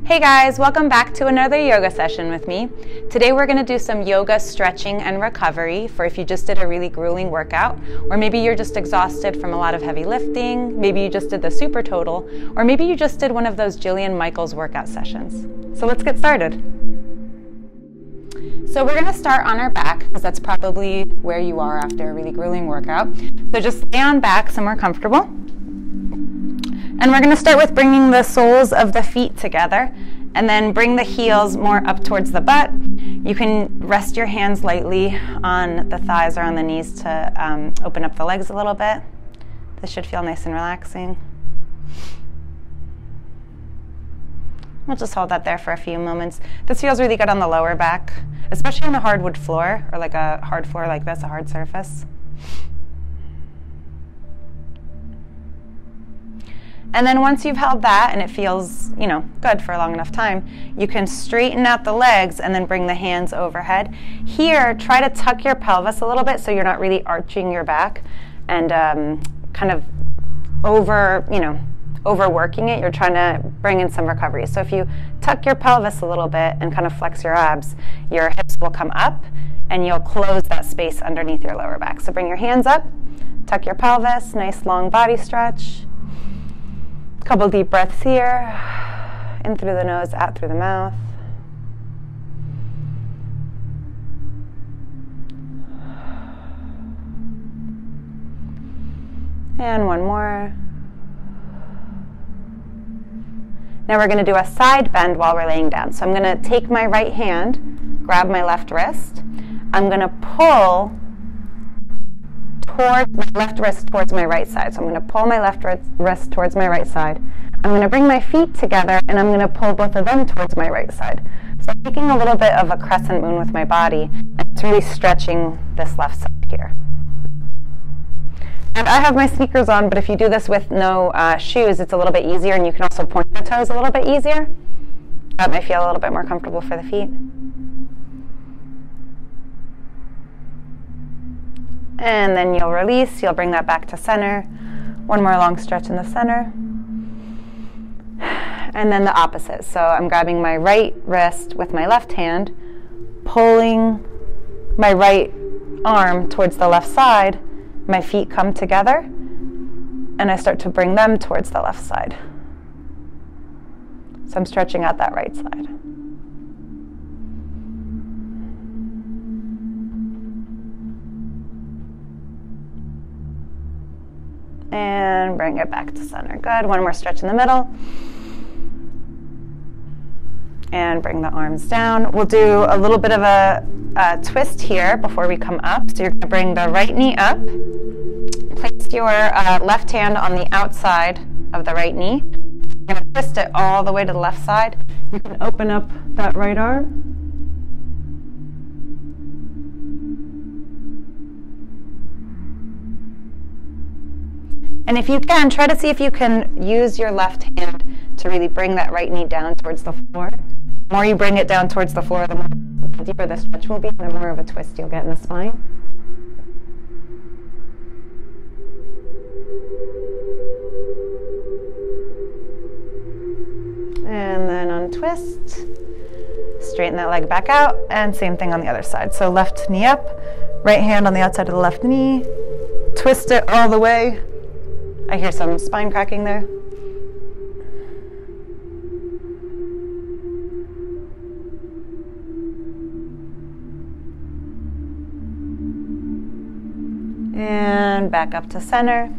Hey guys, welcome back to another yoga session with me. Today we're going to do some yoga stretching and recovery for if you just did a really grueling workout, or maybe you're just exhausted from a lot of heavy lifting, maybe you just did the super total, or maybe you just did one of those Jillian Michaels workout sessions. So let's get started. So we're going to start on our back because that's probably where you are after a really grueling workout. So just lay on back somewhere comfortable. And we're going to start with bringing the soles of the feet together and then bring the heels more up towards the butt. You can rest your hands lightly on the thighs or on the knees to open up the legs a little bit. This should feel nice and relaxing. We'll just hold that there for a few moments. This feels really good on the lower back, especially on a hardwood floor or like a hard floor like this, a hard surface. And then once you've held that and it feels, good for a long enough time, you can straighten out the legs and then bring the hands overhead. Here, try to tuck your pelvis a little bit so you're not really arching your back and kind of overworking it. You're trying to bring in some recovery. So if you tuck your pelvis a little bit and kind of flex your abs, your hips will come up and you'll close that space underneath your lower back. So bring your hands up, tuck your pelvis, nice long body stretch. Couple deep breaths here, in through the nose, out through the mouth. And one more. Now we're going to do a side bend while we're laying down. So I'm going to take my right hand, grab my left wrist. I'm going to pull towards my left wrist towards my right side. So I'm going to pull my left wrist towards my right side. I'm going to bring my feet together and I'm going to pull both of them towards my right side. So I'm making a little bit of a crescent moon with my body and it's really stretching this left side here. And I have my sneakers on, but if you do this with no shoes, it's a little bit easier and you can also point the toes a little bit easier. That might feel a little bit more comfortable for the feet. And then you'll release, you'll bring that back to center. One more long stretch in the center. And then the opposite. So I'm grabbing my right wrist with my left hand, pulling my right arm towards the left side. My feet come together, and I start to bring them towards the left side. So I'm stretching out that right side. And bring it back to center. Good. One more stretch in the middle. And bring the arms down. We'll do a little bit of a twist here before we come up. So you're going to bring the right knee up. Place your left hand on the outside of the right knee. You're going to twist it all the way to the left side. You can open up that right arm. And if you can, try to see if you can use your left hand to really bring that right knee down towards the floor. The more you bring it down towards the floor, the deeper the stretch will be, and the more of a twist you'll get in the spine. And then untwist. Straighten that leg back out, and same thing on the other side. So left knee up, right hand on the outside of the left knee. Twist it all the way. I hear some spine cracking there. And back up to center.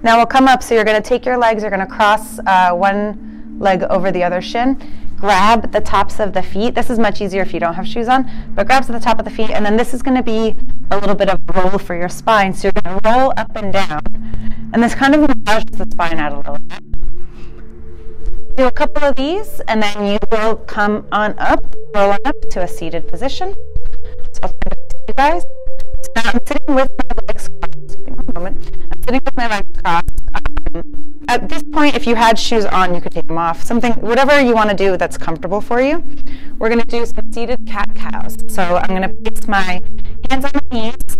Now we'll come up, so you're going to take your legs, you're going to cross one leg over the other shin. Grab the tops of the feet. This is much easier if you don't have shoes on, but grab to the top of the feet, and then this is going to be a little bit of a roll for your spine. So you're going to roll up and down, and this kind of massages the spine out a little bit. Do a couple of these, and then you will come on up, roll on up to a seated position. So I'll stand up to you guys. So now I'm sitting with my legs crossed. One moment. I'm sitting with my legs crossed. At this point, if you had shoes on, you could take them off. Whatever you want to do that's comfortable for you. We're going to do some seated cat-cows. So I'm going to place my hands on my knees,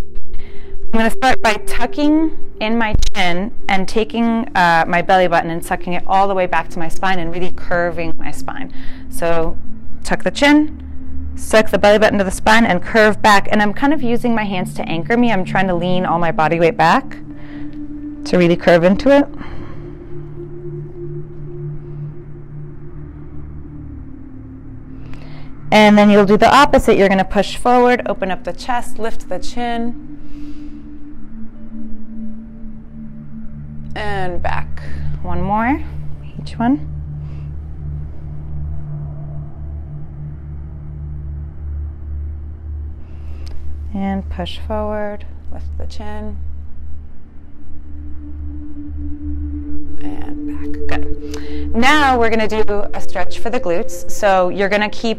I'm going to start by tucking in my chin and taking my belly button and sucking it all the way back to my spine and really curving my spine. So tuck the chin, suck the belly button to the spine, and curve back. And I'm kind of using my hands to anchor me. I'm trying to lean all my body weight back to really curve into it. And then you'll do the opposite. You're going to push forward, open up the chest, lift the chin, and back. One more, each one. And push forward, lift the chin, and back. Good. Now we're going to do a stretch for the glutes. So you're going to keep,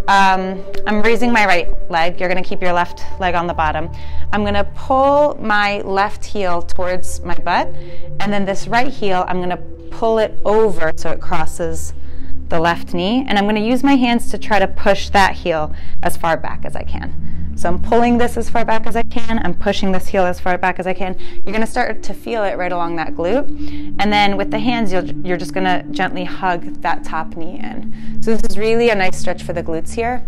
I'm raising my right leg. You're going to keep your left leg on the bottom. I'm going to pull my left heel towards my butt, and then this right heel, I'm going to pull it over so it crosses the left knee, and I'm going to use my hands to try to push that heel as far back as I can. So I'm pulling this as far back as I can, I'm pushing this heel as far back as I can. You're going to start to feel it right along that glute, and then with the hands you're just going to gently hug that top knee in. So this is really a nice stretch for the glutes here.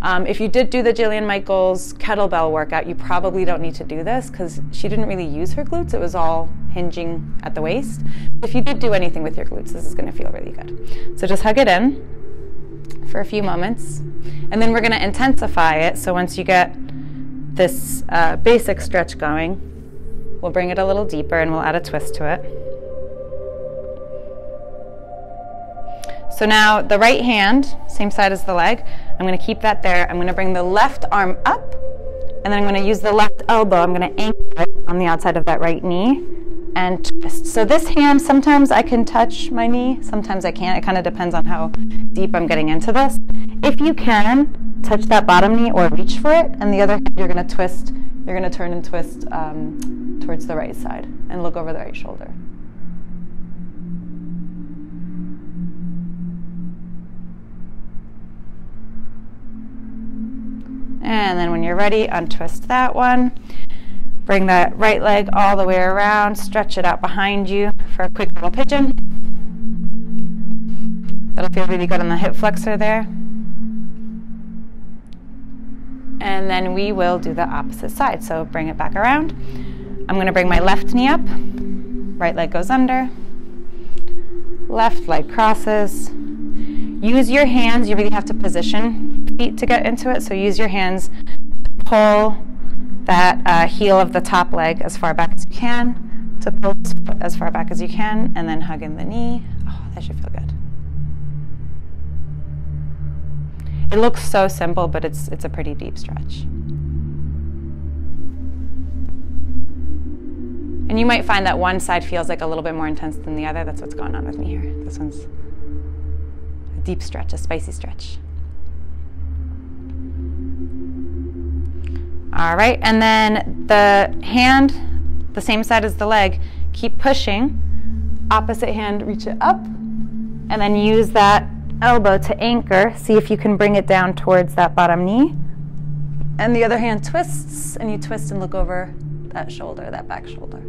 If you did do the Jillian Michaels kettlebell workout, you probably don't need to do this because she didn't really use her glutes. It was all hinging at the waist. If you did do anything with your glutes, this is going to feel really good. So just hug it in for a few moments, and then we're going to intensify it. So once you get this basic stretch going, we'll bring it a little deeper and we'll add a twist to it. So now the right hand, same side as the leg, I'm going to keep that there. I'm going to bring the left arm up, and then I'm going to use the left elbow. I'm going to anchor it on the outside of that right knee and twist. So this hand, sometimes I can touch my knee, sometimes I can't. It kind of depends on how deep I'm getting into this. If you can, touch that bottom knee or reach for it, and the other hand you're going to twist, you're going to turn and twist towards the right side and look over the right shoulder. And then when you're ready, untwist that one. Bring that right leg all the way around, stretch it out behind you for a quick little pigeon. That'll feel really good on the hip flexor there. And then we will do the opposite side. So bring it back around. I'm going to bring my left knee up, right leg goes under, left leg crosses. Use your hands, you really have to position your feet to get into it, so use your hands to pull that heel of the top leg as far back as you can, to pull this foot as far back as you can, and then hug in the knee. Oh, that should feel good. It looks so simple, but it's a pretty deep stretch. And you might find that one side feels like a little bit more intense than the other. That's what's going on with me here. This one's a deep stretch, a spicy stretch. All right, and then the hand, the same side as the leg, keep pushing. Opposite hand, reach it up, and then use that elbow to anchor. See if you can bring it down towards that bottom knee. And the other hand twists, and you twist and look over that shoulder, that back shoulder.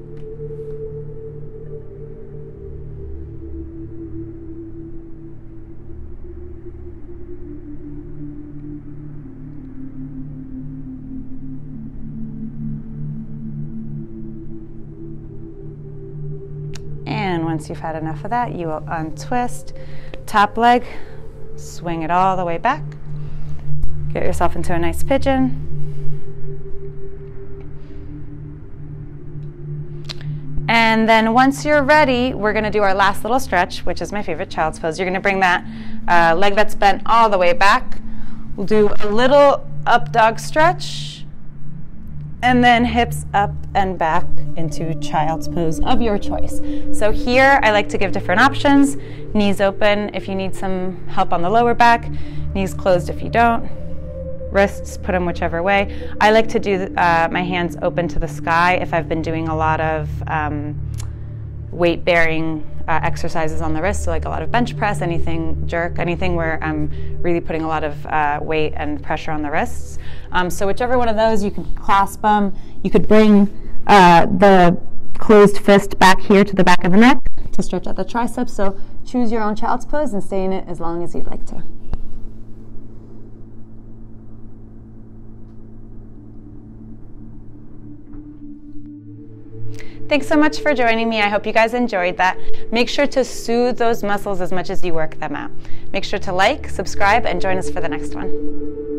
And once you've had enough of that, you will untwist, top leg, swing it all the way back. Get yourself into a nice pigeon. And then once you're ready, we're going to do our last little stretch, which is my favorite, child's pose. You're going to bring that leg that's bent all the way back. We'll do a little up dog stretch, and then hips up and back into child's pose of your choice. So here I like to give different options. Knees open if you need some help on the lower back, knees closed if you don't, wrists, put them whichever way. I like to do my hands open to the sky if I've been doing a lot of weight-bearing exercises on the wrist, so like a lot of bench press, anything jerk, anything where I'm really putting a lot of weight and pressure on the wrists. So whichever one of those, you can clasp them. You could bring the closed fist back here to the back of the neck to stretch out the triceps. So choose your own child's pose and stay in it as long as you'd like to. Thanks so much for joining me. I hope you guys enjoyed that. Make sure to soothe those muscles as much as you work them out. Make sure to like, subscribe, and join us for the next one.